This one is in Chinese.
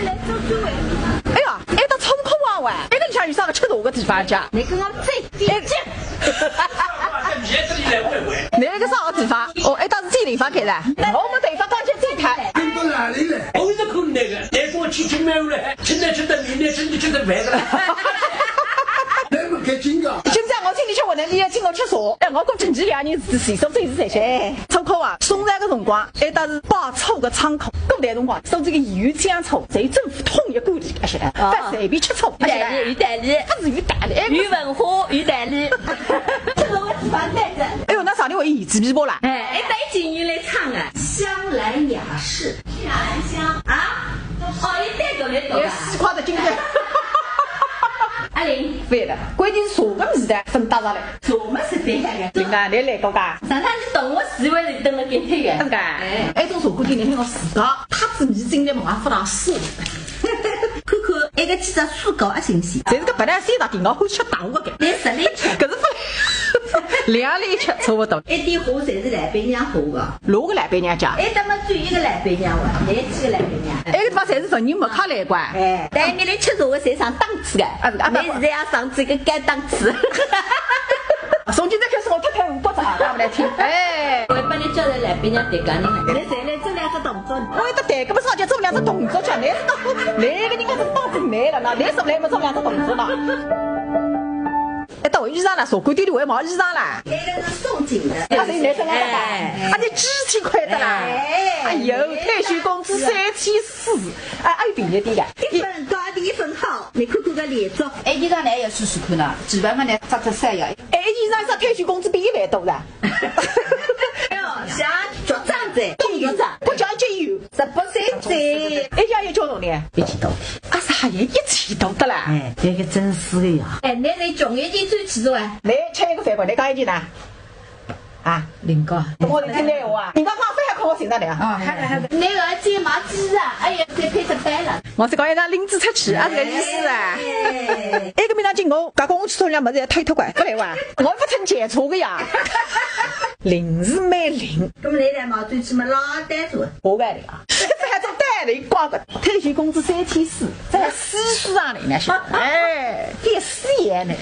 来做主位。哎呀，还到冲口啊喂！那个里向有啥个吃茶个地方去？你跟我最点劲。那个啥个地方？哦，还到是这地方开的。我们地方刚去这台。跟到哪里了？我一直看那个，那是我亲戚没有了，现在吃的明天身体吃的饭了。那么开心个？现在我请你吃，我能理解，请我吃茶。哎，我讲经济两年是谁说最是这些？出口啊，送来个辰光，还到是把醋个窗口，古代辰光说这个盐酱醋，在政府统一管理，而且不随便吃醋。意大利，意大利，它是意大利，鱼文化，意大利。这个我地方带着。哎呦，那啥你会演几皮包啦？哎，带进你来唱啊，香兰雅士，哪兰香啊？哦，你带着来读啊？西瓜的今天。阿玲，对的，关键是茶个味道分搭上来。茶么是对的。对啊，你来搞噶？上趟你懂我视为是等了给太远。是噶？哎，种茶馆店你听我自家，他子米正在忙发大水。看看那个几只水果也新鲜。这是个本来3大电脑好吃大个个。来10来吃。可是不。2来吃差不多。一点花侪是老板娘花的。哪个老板娘家？哎，那么只有一个老板娘哇，哪几个老板娘？那个地方侪是文人没卡来管。哎，但你来吃茶的侪上档次的。你现在要上这个高档次。从今天开始我太500只啊，不来听。哎，我帮你叫来老板娘对讲你。你再来做2个动作。我有得对个不上去做2只动作去，那是当那个人家是当真来了，那10来没做2只动作了。哎，到衣裳了，茶馆店里我也毛衣裳了。那个是送锦的，他是男生啊，而且几千块的啦。哎呦，退休工资3400，哎，还有便宜点的。一份高的一份好，你看看个脸照。哎，衣裳呢也要试试看呢，基本上呢扎只3呀。哎，衣裳上退休工资比1万多了。哎呦，像脚掌子，动油掌，不讲究油18岁，哎呀，有交通呢1000多。啊，啥也1000多的啦。哎，这个真是的呀。哎，那在穷一点最起走啊。来吃一个饭馆，你讲一句呢？啊，林哥，我听你话，人家胖飞还看我身上的啊，还那个睫毛肌啊，哎呀，再配着白了。我是讲一张领子出去，啊，这个意思啊。那个没当进我，刚刚我去送两么子推过来，不来哇，我不成检查的呀。零是买零，咁你来嘛，最起码老单做。我干的啊，这还做单的，挂个退休工资3400，在4上里面是，哎，第4年呢。